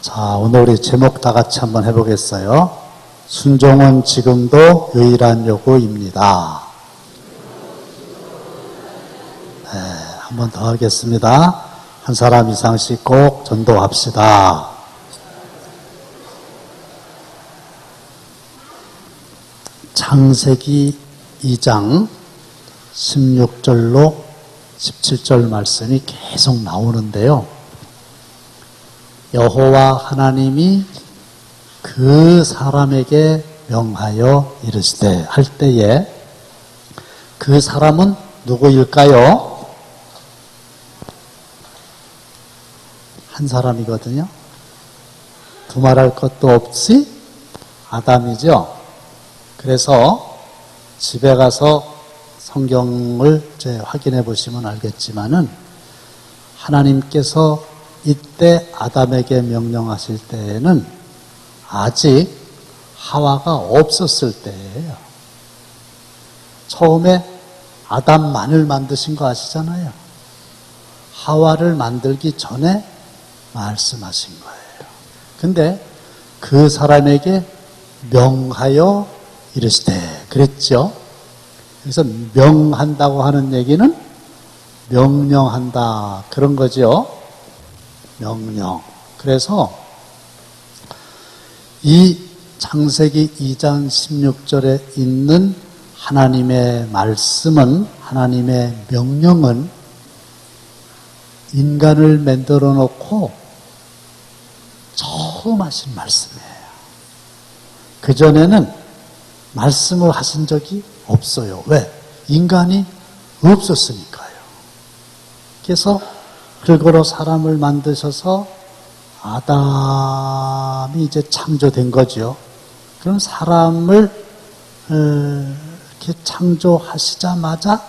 자, 오늘 우리 제목 다 같이 한번 해보겠어요. 순종은 지금도 유일한 요구입니다. 네, 한 번 더 하겠습니다. 한 사람 이상씩 꼭 전도합시다. 창세기 2장 16절로 17절 말씀이 계속 나오는데요. 여호와 하나님이 그 사람에게 명하여 이르시되 할 때에 그 사람은 누구일까요? 한 사람이거든요. 두말할 것도 없이 아담이죠. 그래서 집에 가서 성경을 이제 확인해 보시면 알겠지만은 하나님께서 이때 아담에게 명령하실 때에는 아직 하와가 없었을 때예요. 처음에 아담만을 만드신 거 아시잖아요. 하와를 만들기 전에 말씀하신 거예요. 근데 그 사람에게 명하여 이르시되 그랬죠. 그래서 명한다고 하는 얘기는 명령한다 그런 거죠. 명령. 그래서 이 창세기 2장 16절에 있는 하나님의 말씀은, 하나님의 명령은 인간을 만들어 놓고 처음 하신 말씀이에요. 그전에는 말씀을 하신 적이 없어요. 왜? 인간이 없었으니까요. 그래서 그거로 사람을 만드셔서 아담이 이제 창조된 거죠. 그럼 사람을 이렇게 창조하시자마자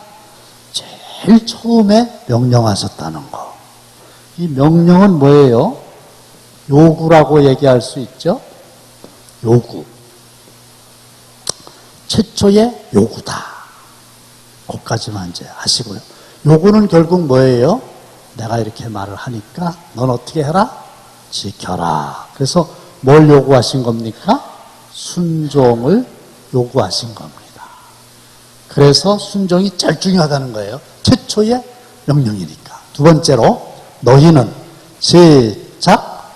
제일 처음에 명령하셨다는 거. 이 명령은 뭐예요? 요구라고 얘기할 수 있죠. 요구. 최초의 요구다. 거기까지만 이제 하시고요. 요구는 결국 뭐예요? 내가 이렇게 말을 하니까 넌 어떻게 해라? 지켜라. 그래서 뭘 요구하신 겁니까? 순종을 요구하신 겁니다. 그래서 순종이 제일 중요하다는 거예요. 최초의 명령이니까. 두 번째로 너희는 시작.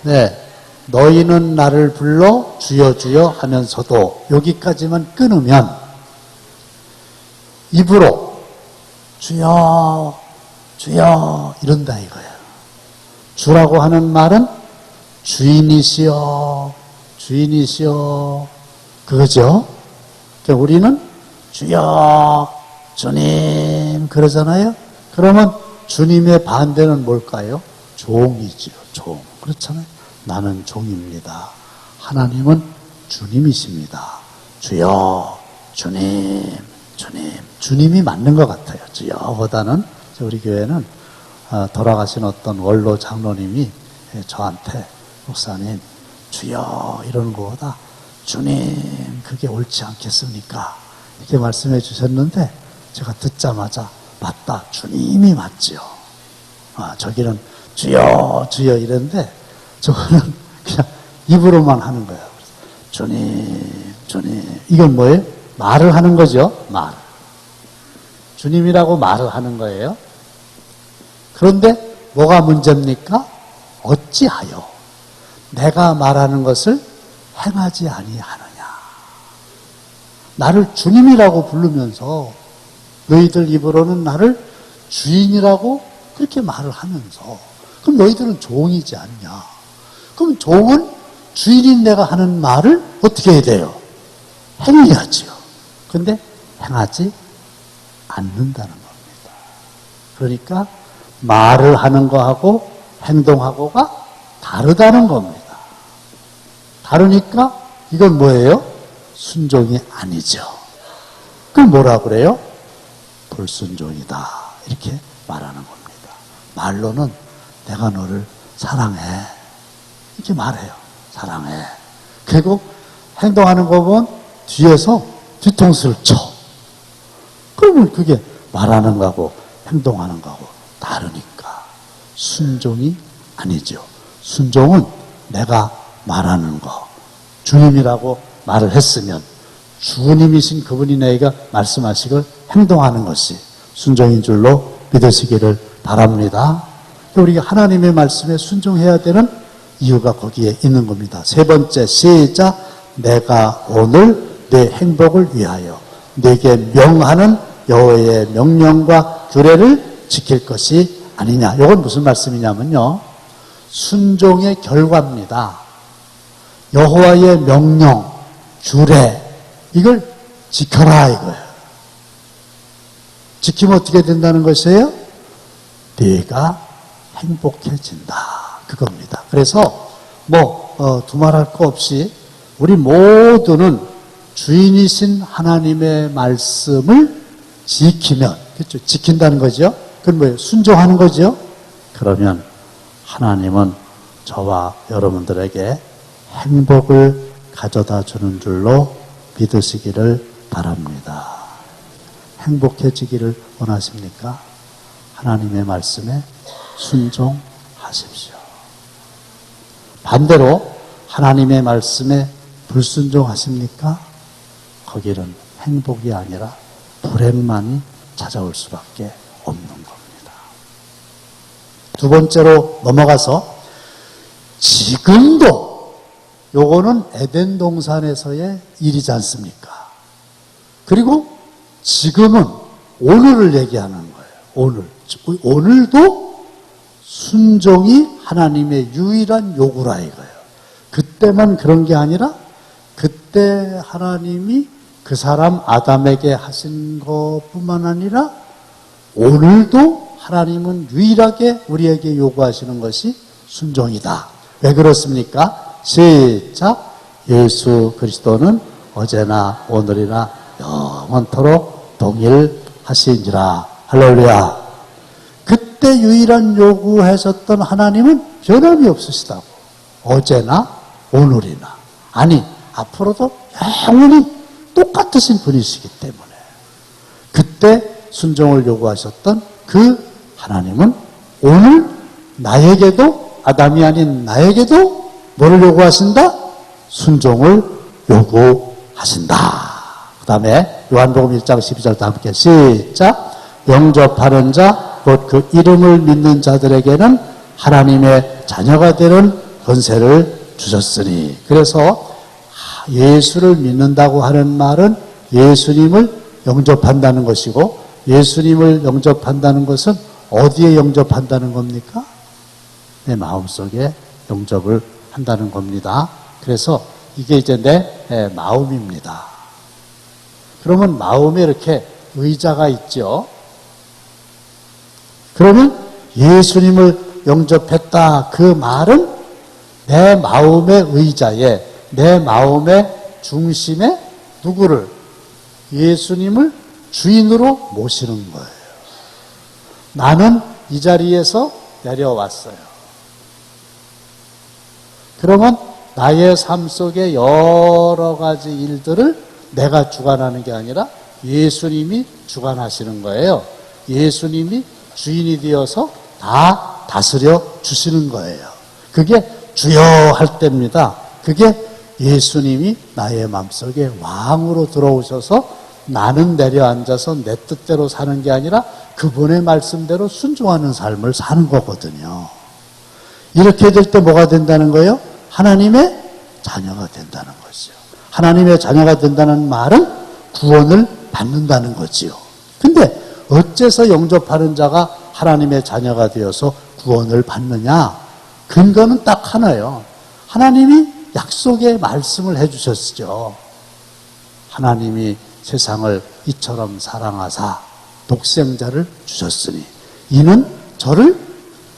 네. 너희는 나를 불러 주여 주여 하면서도 여기까지만 끊으면 입으로 주여 주여 이런다 이거예요. 주라고 하는 말은 주인이시여 주인이시여 그거죠. 그러니까 우리는 주여 주님 그러잖아요. 그러면 주님의 반대는 뭘까요? 종이죠. 종. 그렇잖아요. 나는 종입니다. 하나님은 주님이십니다. 주여, 주님, 주님. 주님이 맞는 것 같아요. 주여보다는 우리 교회는 돌아가신 어떤 원로 장로님이 저한테 목사님, 주여 이러는 것보다 주님 그게 옳지 않겠습니까? 이렇게 말씀해 주셨는데 제가 듣자마자 맞다. 주님이 맞지요. 저기는 주여, 주여 이랬는데 저거는 그냥 입으로만 하는 거예요. 주님, 주님. 이건 뭐예요? 말을 하는 거죠. 말. 주님이라고 말을 하는 거예요. 그런데 뭐가 문제입니까? 어찌하여 내가 말하는 것을 행하지 아니하느냐. 나를 주님이라고 부르면서 너희들 입으로는 나를 주인이라고 그렇게 말을 하면서 그럼 너희들은 종이지 않냐. 그럼 종은 주인인 내가 하는 말을 어떻게 해야 돼요? 행해야지요. 그런데 행하지 않는다는 겁니다. 그러니까 말을 하는 거하고 행동하고가 다르다는 겁니다. 다르니까 이건 뭐예요? 순종이 아니죠. 그럼 뭐라 그래요? 불순종이다. 이렇게 말하는 겁니다. 말로는 내가 너를 사랑해. 이렇게 말해요. 사랑해. 그리고 행동하는 거 보면 뒤에서 뒤통수를 쳐. 그러면 그게 말하는 거하고 행동하는 거하고 다르니까 순종이 아니죠. 순종은 내가 말하는 거, 주님이라고 말을 했으면 주님이신 그분이 내가 말씀하시길 행동하는 것이 순종인 줄로 믿으시기를 바랍니다. 우리가 하나님의 말씀에 순종해야 되는 이유가 거기에 있는 겁니다. 세 번째, 시작. 내가 오늘 내 행복을 위하여 내게 명하는 여호와의 명령과 규례를 지킬 것이 아니냐. 이건 무슨 말씀이냐면요, 순종의 결과입니다. 여호와의 명령, 규례, 이걸 지켜라 이거예요. 지키면 어떻게 된다는 것이에요? 네가 행복해진다, 그겁니다. 그래서 두말할 거 없이 우리 모두는 주인이신 하나님의 말씀을 지키면, 그렇죠? 지킨다는 거죠. 그건 뭐예요? 순종하는 거죠. 그러면 하나님은 저와 여러분들에게 행복을 가져다 주는 줄로 믿으시기를 바랍니다. 행복해지기를 원하십니까? 하나님의 말씀에 순종하십시오. 반대로 하나님의 말씀에 불순종하십니까? 거기는 행복이 아니라 불행만이 찾아올 수밖에 없는 겁니다. 두 번째로 넘어가서, 지금도 요거는 에덴 동산에서의 일이지 않습니까? 그리고 지금은 오늘을 얘기하는 거예요. 오늘도 순종이 하나님의 유일한 요구라 이거예요. 그때만 그런 게 아니라 그때 하나님이 그 사람 아담에게 하신 것뿐만 아니라 오늘도 하나님은 유일하게 우리에게 요구하시는 것이 순종이다. 왜 그렇습니까? 시작. 예수 그리스도는 어제나 오늘이나 영원토록 동일하시니라. 할렐루야. 그때 유일한 요구하셨던 하나님은 변함이 없으시다고. 어제나 오늘이나, 아니 앞으로도 영원히 똑같으신 분이시기 때문에 그때 순종을 요구하셨던 그 하나님은 오늘 나에게도, 아담이 아닌 나에게도 뭐를 요구하신다? 순종을 요구하신다. 그 다음에 요한복음 1장 12절 다 함께 시작. 영접하는 자, 곧 그 이름을 믿는 자들에게는 하나님의 자녀가 되는 권세를 주셨으니. 그래서 예수를 믿는다고 하는 말은 예수님을 영접한다는 것이고, 예수님을 영접한다는 것은 어디에 영접한다는 겁니까? 내 마음속에 영접을 한다는 겁니다. 그래서 이게 이제 내 마음입니다. 그러면 마음에 이렇게 의자가 있죠. 그러면 예수님을 영접했다, 그 말은 내 마음의 의자에, 내 마음의 중심에 누구를? 예수님을 주인으로 모시는 거예요. 나는 이 자리에서 내려왔어요. 그러면 나의 삶 속에 여러 가지 일들을 내가 주관하는 게 아니라 예수님이 주관하시는 거예요. 예수님이 주인이 되어서 다 다스려 주시는 거예요. 그게 주여 할 때입니다. 그게 예수님이 나의 마음속에 왕으로 들어오셔서 나는 내려앉아서 내 뜻대로 사는 게 아니라 그분의 말씀대로 순종하는 삶을 사는 거거든요. 이렇게 될 때 뭐가 된다는 거예요? 하나님의 자녀가 된다는 거죠. 하나님의 자녀가 된다는 말은 구원을 받는다는 거지요. 근데 어째서 영접하는 자가 하나님의 자녀가 되어서 구원을 받느냐? 근거는 딱 하나예요. 하나님이 약속의 말씀을 해주셨죠. 하나님이 세상을 이처럼 사랑하사 독생자를 주셨으니 이는 저를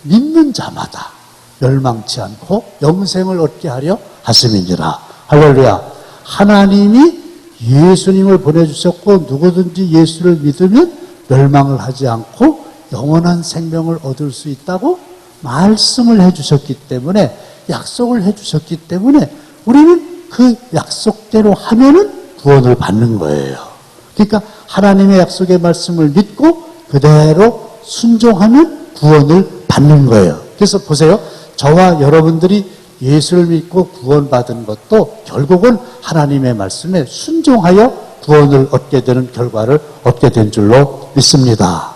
믿는 자마다 멸망치 않고 영생을 얻게 하려 하심이니라. 할렐루야. 하나님이 예수님을 보내주셨고 누구든지 예수를 믿으면 멸망을 하지 않고 영원한 생명을 얻을 수 있다고 말씀을 해주셨기 때문에, 약속을 해주셨기 때문에 우리는 그 약속대로 하면은 구원을 받는 거예요. 그러니까 하나님의 약속의 말씀을 믿고 그대로 순종하면 구원을 받는 거예요. 그래서 보세요. 저와 여러분들이 예수를 믿고 구원받은 것도 결국은 하나님의 말씀에 순종하여 구원을 얻게 되는 결과를 얻게 된 줄로 믿습니다.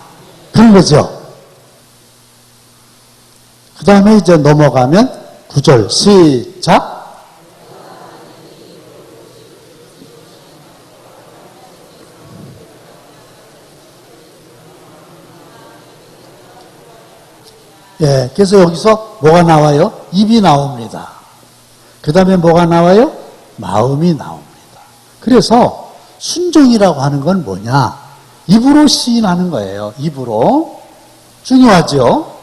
그런 거죠. 그 다음에 이제 넘어가면 9절 시작. 예, 그래서 여기서 뭐가 나와요? 입이 나옵니다. 그 다음에 뭐가 나와요? 마음이 나옵니다. 그래서 순종이라고 하는 건 뭐냐? 입으로 시인하는 거예요. 입으로. 중요하죠?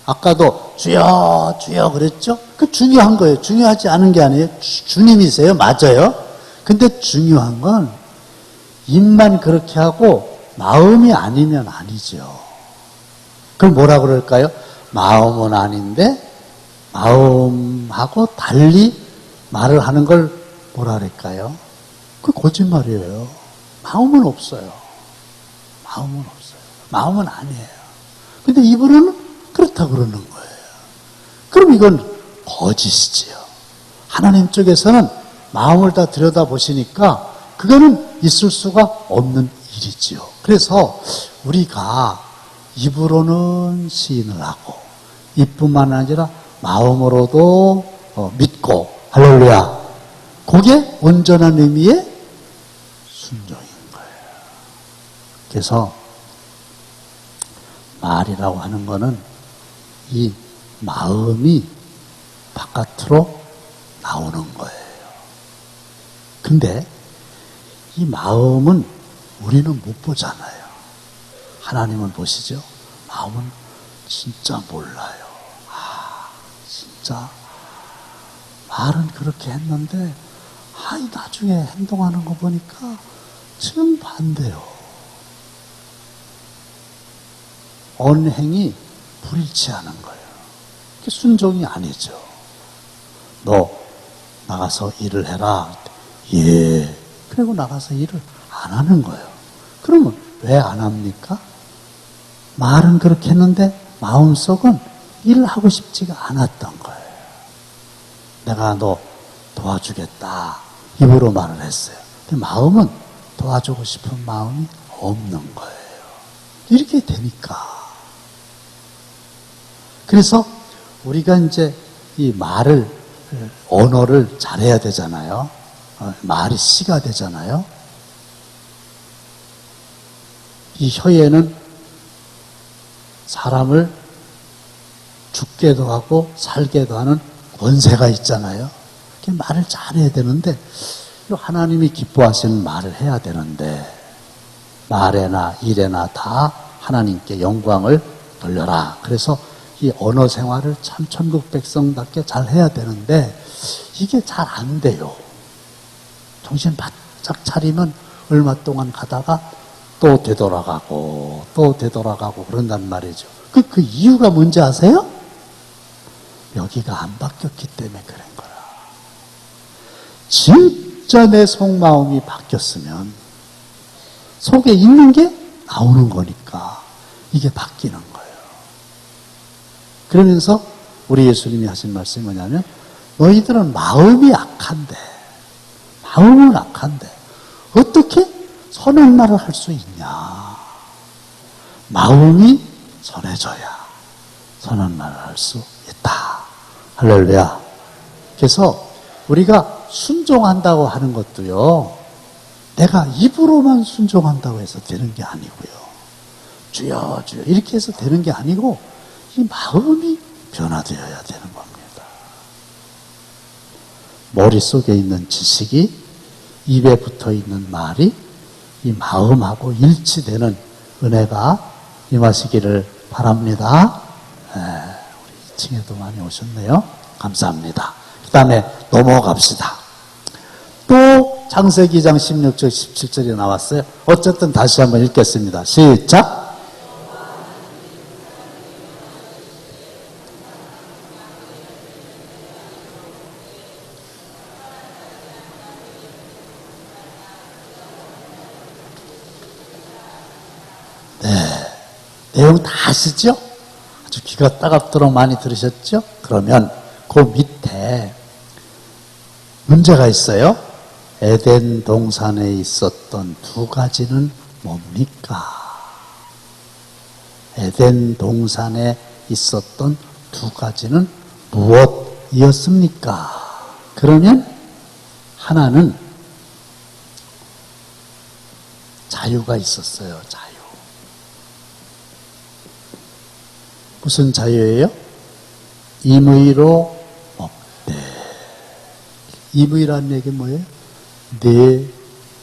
아까도 주여 주여 그랬죠? 그 중요한 거예요. 중요하지 않은 게 아니에요. 주님이세요. 맞아요. 근데 중요한 건 입만 그렇게 하고 마음이 아니면 아니죠. 그럼 뭐라 그럴까요? 마음은 아닌데 마음하고 달리 말을 하는 걸 뭐라 그럴까요? 그 거짓말이에요. 마음은 없어요. 마음은 없어요. 마음은 아니에요. 근데 입으로는 그렇다 그러는 거예요. 그럼 이건 거짓이지요. 하나님 쪽에서는 마음을 다 들여다보시니까 그거는 있을 수가 없는 일이지요. 그래서 우리가 입으로는 시인을 하고 입뿐만 아니라 마음으로도 믿고 할렐루야. 그게 온전한 의미의 순종인 거예요. 그래서 말이라고 하는 거는 이 마음이 바깥으로 나오는 거예요. 근데 이 마음은 우리는 못 보잖아요. 하나님은 보시죠. 마음은 진짜 몰라요. 진짜 말은 그렇게 했는데 나중에 행동하는 거 보니까 지금 반대요. 언행이 불일치하는 거예요. 그게 순종이 아니죠. 너 나가서 일을 해라. 예. 그리고 나가서 일을 안 하는 거예요. 그러면 왜 안 합니까? 말은 그렇게 했는데 마음속은 일을 하고 싶지가 않았던 거예요. 내가 너 도와주겠다. 입으로 말을 했어요. 근데 마음은 도와주고 싶은 마음이 없는 거예요. 이렇게 되니까. 그래서 우리가 이제 이 언어를 잘해야 되잖아요. 말이 씨가 되잖아요. 이 혀에는 사람을 죽게도 하고 살게도 하는 권세가 있잖아요. 말을 잘해야 되는데 하나님이 기뻐하시는 말을 해야 되는데 말에나 일에나 다 하나님께 영광을 돌려라. 그래서 이 언어 생활을 참 천국 백성답게 잘 해야 되는데 이게 잘 안 돼요. 정신 바짝 차리면 얼마 동안 가다가 또 되돌아가고 그런단 말이죠. 그 이유가 뭔지 아세요? 여기가 안 바뀌었기 때문에 그런 거라. 진짜 내 속마음이 바뀌었으면 속에 있는 게 나오는 거니까 이게 바뀌는 거예요. 그러면서 우리 예수님이 하신 말씀이 뭐냐면 너희들은 마음은 악한데 어떻게 선한 말을 할 수 있냐. 마음이 선해져야 선한 말을 할 수 있다. 할렐루야. 그래서 우리가 순종한다고 하는 것도요, 내가 입으로만 순종한다고 해서 되는 게 아니고요. 주여 주여 이렇게 해서 되는 게 아니고 이 마음이 변화되어야 되는 겁니다. 머릿속에 있는 지식이 입에 붙어있는 말이 이 마음하고 일치되는 은혜가 임하시기를 바랍니다. 우리 2층에도 많이 오셨네요. 감사합니다. 그 다음에 넘어갑시다. 또 창세기 2장 16절 17절이 나왔어요. 어쨌든 다시 한번 읽겠습니다. 시작. 네. 내용 다 아시죠? 아주 귀가 따갑도록 많이 들으셨죠? 그러면 그 밑에 문제가 있어요. 에덴 동산에 있었던 두 가지는 뭡니까? 에덴 동산에 있었던 두 가지는 무엇이었습니까? 그러면 하나는 자유가 있었어요. 자유. 무슨 자유예요? 임의로 먹되. 임의라는 얘기는 뭐예요? 내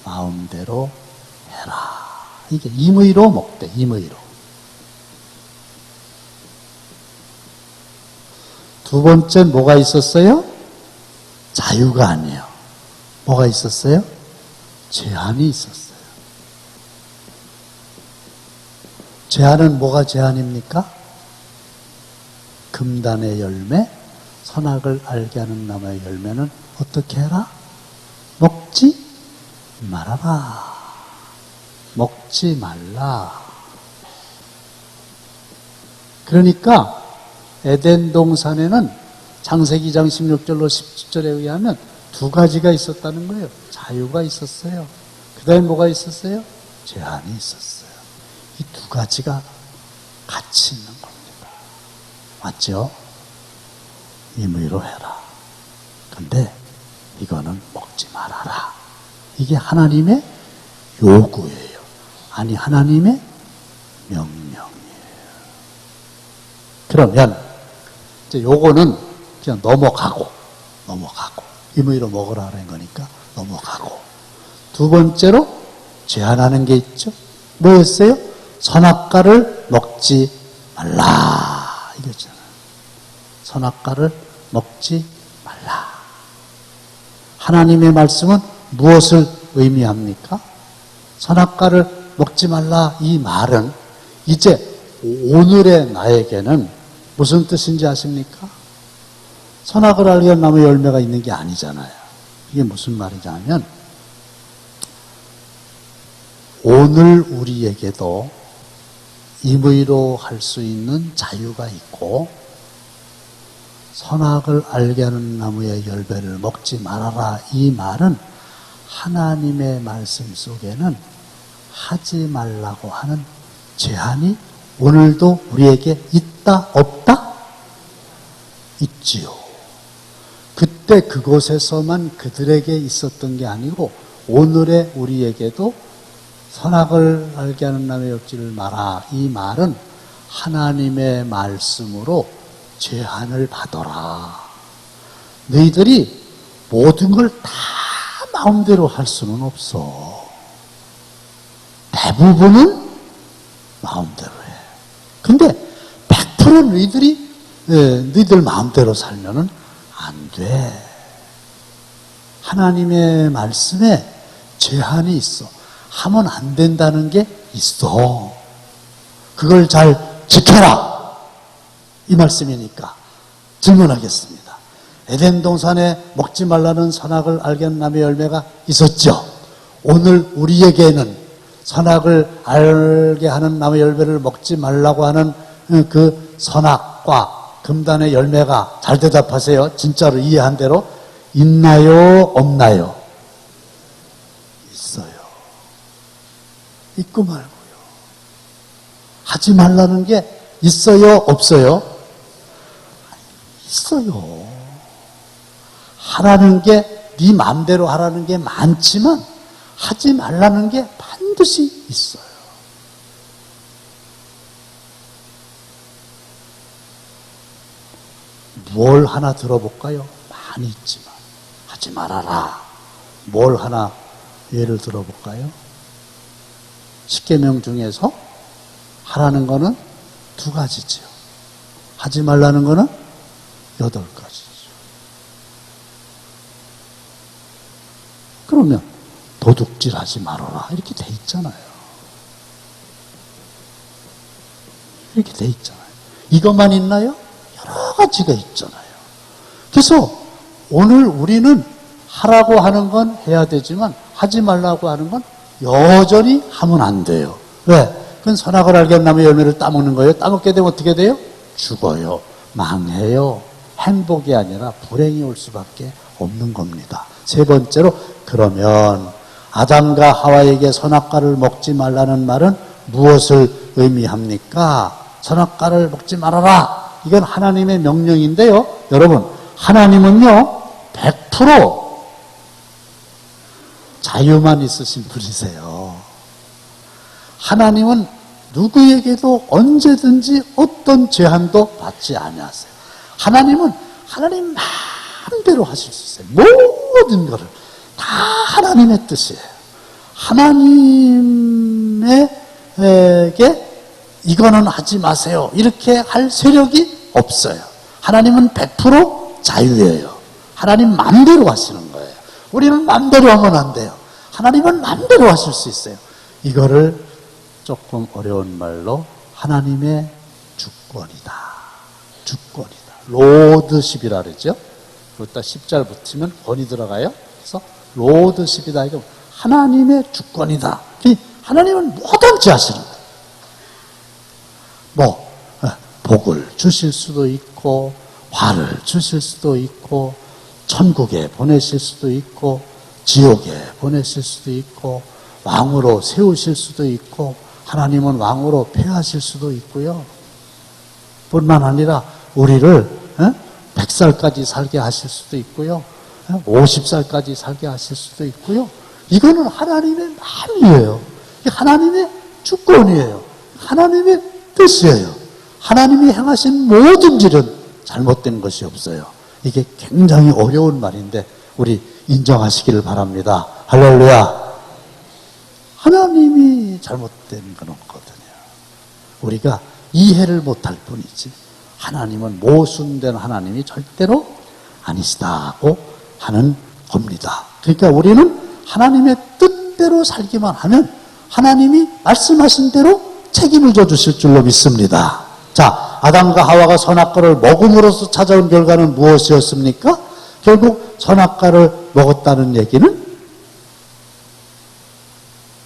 마음대로 해라. 이게 임의로 먹되, 임의로. 두 번째 뭐가 있었어요? 자유가 아니에요. 뭐가 있었어요? 제한이 있었어요. 제한은 뭐가 제한입니까? 금단의 열매, 선악을 알게 하는 나무의 열매는 어떻게 해라? 먹지 말아라. 먹지 말라. 그러니까 에덴 동산에는 창세기 2장 16절로 17절에 의하면 두 가지가 있었다는 거예요. 자유가 있었어요. 그 다음에 뭐가 있었어요? 제한이 있었어요. 이 두 가지가 같이 있는 겁니다. 맞죠? 임의로 해라. 근데 이거는 먹지 말아라. 이게 하나님의 요구예요. 아니, 하나님의 명령이에요. 그러면 이제 요거는 그냥 넘어가고 임의로 먹으라는 거니까 넘어가고. 두 번째로 제한하는 게 있죠. 뭐였어요? 선악과를 먹지 말라. 이거잖아요. 선악과를 먹지 말라. 하나님의 말씀은 무엇을 의미합니까? 선악과를 먹지 말라. 이 말은 이제 오늘의 나에게는 무슨 뜻인지 아십니까? 선악을 알게 하는 나무의 열매가 있는 게 아니잖아요. 이게 무슨 말이냐면 오늘 우리에게도 임의로 할 수 있는 자유가 있고 선악을 알게 하는 나무의 열매를 먹지 말아라. 이 말은 하나님의 말씀 속에는 하지 말라고 하는 제한이 오늘도 우리에게 있다 없다? 있지요. 그때 그곳에서만 그들에게 있었던 게 아니고 오늘의 우리에게도 선악을 알게 하는 나무의 엽지를 마라. 이 말은 하나님의 말씀으로 제한을 받아라. 너희들이 모든 걸 다 마음대로 할 수는 없어. 대부분은 마음대로 해. 근데 100% 너희들 마음대로 살면은 안 돼. 하나님의 말씀에 제한이 있어. 하면 안 된다는 게 있어. 그걸 잘 지켜라. 이 말씀이니까 질문하겠습니다. 에덴 동산에 먹지 말라는 선악을 알게 하는 나무의 열매가 있었죠. 오늘 우리에게는 선악을 알게 하는 나무의 열매를 먹지 말라고 하는 그 선악과 금단의 열매가, 잘 대답하세요. 진짜로 이해한 대로 있나요? 없나요? 있어요. 있고 말고요. 하지 말라는 게 있어요? 없어요? 있어요. 하라는 게 네 마음대로 하라는 게 많지만 하지 말라는 게 반드시 있어요. 뭘 하나 들어볼까요? 많이 있지만 하지 말아라. 뭘 하나 예를 들어볼까요? 십계명 중에서 하라는 거는 2가지죠. 하지 말라는 거는 8가지죠. 그러면 도둑질 하지 말아라. 이렇게 돼 있잖아요. 이렇게 돼 있잖아요. 이것만 있나요? 여러 가지가 있잖아요. 그래서 오늘 우리는 하라고 하는 건 해야 되지만 하지 말라고 하는 건 여전히 하면 안 돼요. 왜? 그건 선악을 알게 한 나무의 열매를 따먹는 거예요. 따먹게 되면 어떻게 돼요? 죽어요. 망해요. 행복이 아니라 불행이 올 수밖에 없는 겁니다. 세 번째로, 그러면 아담과 하와에게 선악과를 먹지 말라는 말은 무엇을 의미합니까? 선악과를 먹지 말아라. 이건 하나님의 명령인데요. 여러분, 하나님은요 100% 자유만 있으신 분이세요. 하나님은 누구에게도 언제든지 어떤 제한도 받지 아니하세요. 하나님은 하나님 마음대로 하실 수 있어요. 모든 것을 다 하나님의 뜻이에요. 하나님에게 이거는 하지 마세요, 이렇게 할 세력이 없어요. 하나님은 100% 자유예요. 하나님 마음대로 하시는 거예요. 우리는 마음대로 하면 안 돼요. 하나님은 마음대로 하실 수 있어요. 이거를 조금 어려운 말로 하나님의 주권이다. 주권이다. 로드십이라 그러죠. 그것다 10잘 붙이면 권이 들어가요. 그래서 로드십이다. 이거 하나님의 주권이다. 하나님은 뭐든지 하시는 거예요. 복을 주실 수도 있고, 화를 주실 수도 있고, 천국에 보내실 수도 있고, 지옥에 보내실 수도 있고, 왕으로 세우실 수도 있고, 하나님은 왕으로 폐하실 수도 있고요. 뿐만 아니라 우리를 100살까지 살게 하실 수도 있고요. 50살까지 살게 하실 수도 있고요. 이거는 하나님의 마음이에요. 하나님의 주권이에요. 하나님의 뜻이에요. 하나님이 행하신 모든 일은 잘못된 것이 없어요. 이게 굉장히 어려운 말인데 우리 인정하시기를 바랍니다. 할렐루야. 하나님이 잘못된 건 없거든요. 우리가 이해를 못할 뿐이지 하나님은 모순된 하나님이 절대로 아니시다고 하는 겁니다. 그러니까 우리는 하나님의 뜻대로 살기만 하면 하나님이 말씀하신 대로 책임을 져주실 줄로 믿습니다. 자, 아담과 하와가 선악과를 먹음으로써 찾아온 결과는 무엇이었습니까? 결국 선악과를 먹었다는 얘기는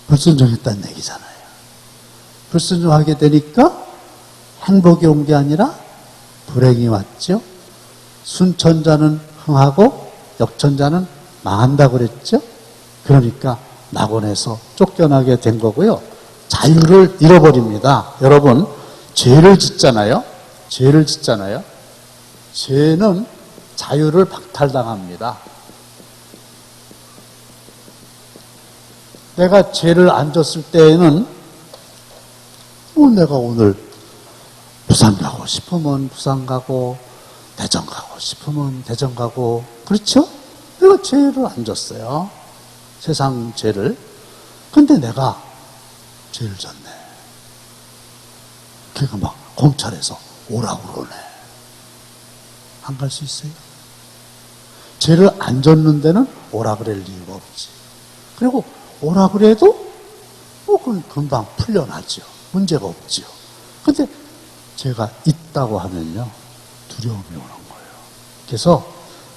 불순종했다는 얘기잖아요. 불순종하게 되니까 행복이 온 게 아니라 불행이 왔죠. 순천자는 흥하고 역천자는 망한다고 그랬죠. 그러니까 낙원에서 쫓겨나게 된 거고요. 자유를 잃어버립니다. 여러분, 죄를 짓잖아요. 죄를 짓잖아요. 죄는 자유를 박탈당합니다. 내가 죄를 안 졌을 때에는 내가 오늘 부산 가고 싶으면 부산 가고 대전 가고 싶으면 대전 가고, 그렇죠? 내가 죄를 안 졌어요. 세상 죄를. 근데 내가 죄를 졌네. 그러니까 막 검찰에서 오라고 그러네. 안 갈 수 있어요? 죄를 안 졌는 데는 오라 그럴 이유가 없지. 그리고 오라 그래도 그건 금방 풀려나죠. 문제가 없죠. 근데 죄가 있다고 하면요, 두려움이 오는 거예요. 그래서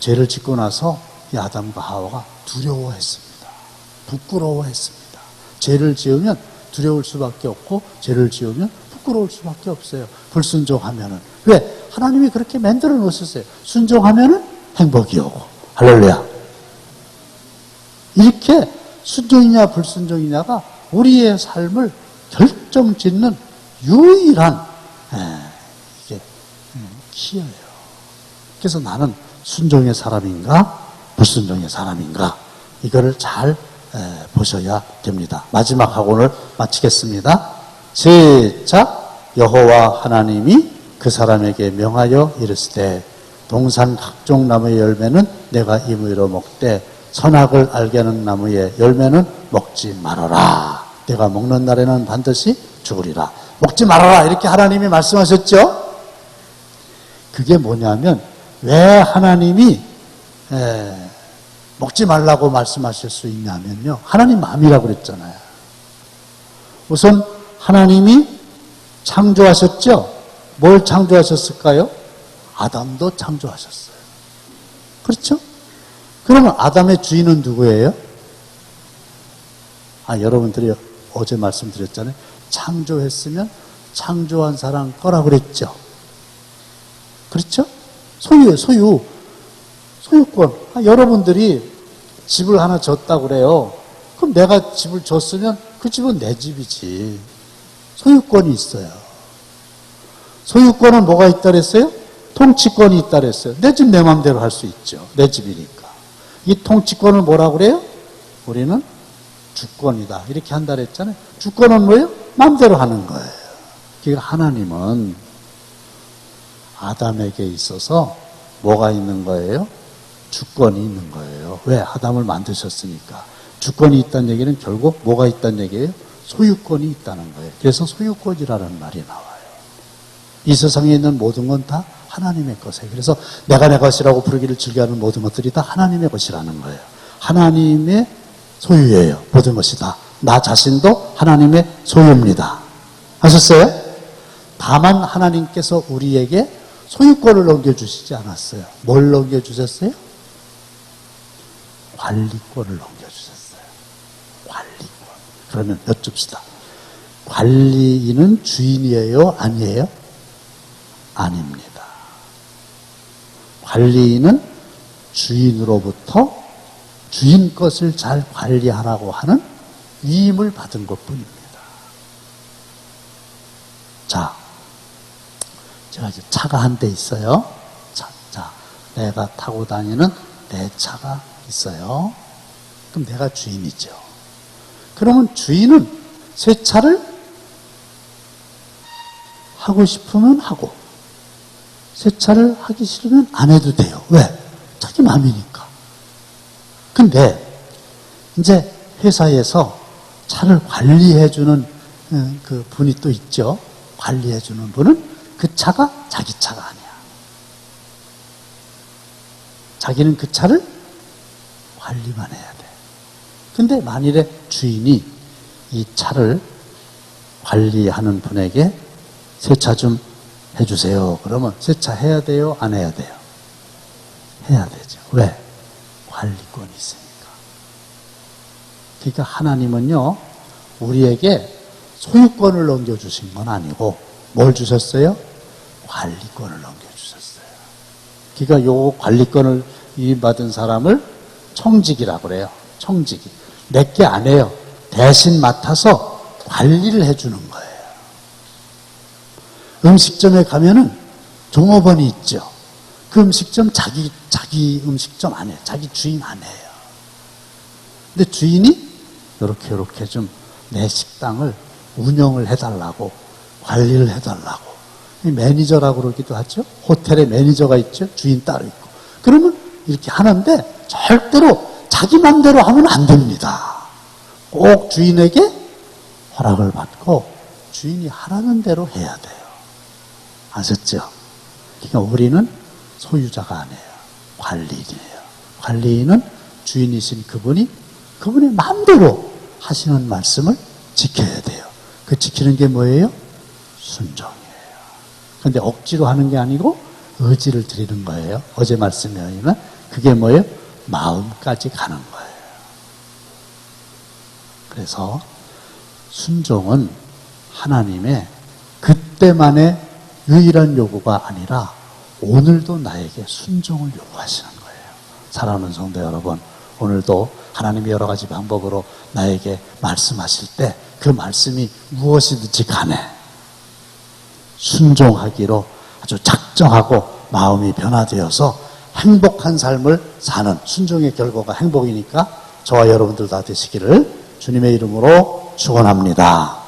죄를 짓고 나서 이 아담과 하와가 두려워했습니다. 부끄러워했습니다. 죄를 지으면 두려울 수밖에 없고, 죄를 지으면 부끄러울 수밖에 없어요. 불순종하면은. 왜? 하나님이 그렇게 만들어 놓으셨어요. 순종하면은 행복이 오고. 할렐루야. 이렇게 순종이냐 불순종이냐가 우리의 삶을 결정짓는 유일한 이게 키예요. 그래서 나는 순종의 사람인가 불순종의 사람인가, 이거를 잘 보셔야 됩니다. 마지막 학원을 마치겠습니다. 시작. 여호와 하나님이 그 사람에게 명하여 이르시되 동산 각종 나무의 열매는 내가 임의로 먹되 선악을 알게 하는 나무의 열매는 먹지 말아라. 내가 먹는 날에는 반드시 죽으리라. 먹지 말아라, 이렇게 하나님이 말씀하셨죠. 그게 뭐냐면, 왜 하나님이 먹지 말라고 말씀하실 수 있냐면요, 하나님 마음이라고 그랬잖아요. 우선 하나님이 창조하셨죠. 뭘 창조하셨을까요? 아담도 창조하셨어요. 그렇죠? 그러면 아담의 주인은 누구예요? 여러분들이 어제 말씀드렸잖아요. 창조했으면 창조한 사람 거라 그랬죠. 그렇죠? 소유예요, 소유. 소유권. 여러분들이 집을 하나 줬다고 그래요. 그럼 내가 집을 줬으면 그 집은 내 집이지. 소유권이 있어요. 소유권은 뭐가 있다 그랬어요? 통치권이 있다 그랬어요. 내 집 내 마음대로 할 수 있죠. 내 집이니까. 이 통치권을 뭐라고 그래요? 우리는 주권이다. 이렇게 한다 그랬잖아요. 주권은 뭐예요? 마음대로 하는 거예요. 그러니까 하나님은 아담에게 있어서 뭐가 있는 거예요? 주권이 있는 거예요. 왜? 아담을 만드셨으니까. 주권이 있다는 얘기는 결국 뭐가 있다는 얘기예요? 소유권이 있다는 거예요. 그래서 소유권이라는 말이 나와요. 이 세상에 있는 모든 건 다 하나님의 것이에요. 그래서 내가 내 것이라고 부르기를 즐겨하는 모든 것들이 다 하나님의 것이라는 거예요. 하나님의 소유예요. 모든 것이 다. 나 자신도 하나님의 소유입니다. 아셨어요? 다만 하나님께서 우리에게 소유권을 넘겨주시지 않았어요. 뭘 넘겨주셨어요? 관리권을 넘겨주셨어요. 관리권. 그러면 여쭙시다. 관리인은 주인이에요? 아니에요? 아닙니다. 관리인은 주인으로부터 주인 것을 잘 관리하라고 하는 위임을 받은 것뿐입니다. 자, 제가 이제 차가 한 대 있어요. 자, 내가 타고 다니는 내 차가 있어요. 그럼 내가 주인이죠. 그러면 주인은 세차를 하고 싶으면 하고, 세차를 하기 싫으면 안 해도 돼요. 왜? 자기 마음이니까. 근데 이제 회사에서 차를 관리해주는 그 분이 또 있죠. 관리해주는 분은 그 차가 자기 차가 아니야. 자기는 그 차를 관리만 해야 돼. 근데 만일에 주인이 이 차를 관리하는 분에게 세차 좀 해주세요. 그러면 세차해야 돼요? 안 해야 돼요? 해야 되죠. 왜? 관리권이 있으니까. 그러니까 하나님은요, 우리에게 소유권을 넘겨주신 건 아니고 뭘 주셨어요? 관리권을 넘겨주셨어요. 그러니까 요 관리권을 위임받은 사람을 청직이라고 그래요. 청직이. 내게 안 해요. 대신 맡아서 관리를 해주는 거예요. 음식점에 가면은 종업원이 있죠. 그 음식점 자기 음식점 안 해요. 자기 주인 안 해요. 근데 주인이 요렇게 좀 내 식당을 운영을 해달라고, 관리를 해달라고. 매니저라고 그러기도 하죠. 호텔에 매니저가 있죠. 주인 따로 있고. 그러면 이렇게 하는데 절대로 자기 맘대로 하면 안 됩니다. 꼭 주인에게 허락을 받고 주인이 하라는 대로 해야 돼요. 아셨죠? 그러니까 우리는 소유자가 아니에요. 관리인이에요. 관리인은 주인이신 그분의 마음대로 하시는 말씀을 지켜야 돼요. 그 지키는 게 뭐예요? 순종이에요. 그런데 억지로 하는 게 아니고 의지를 드리는 거예요. 어제 말씀에 의하면 그게 뭐예요? 마음까지 가는 거예요. 그래서 순종은 하나님의 그때만의 유일한 요구가 아니라 오늘도 나에게 순종을 요구하시는 거예요. 사랑하는 성도 여러분, 오늘도 하나님이 여러 가지 방법으로 나에게 말씀하실 때 그 말씀이 무엇이든지 간에 순종하기로 아주 작정하고 마음이 변화되어서 행복한 삶을 사는 순종의 결과가 행복이니까 저와 여러분들 다 되시기를 주님의 이름으로 축원합니다.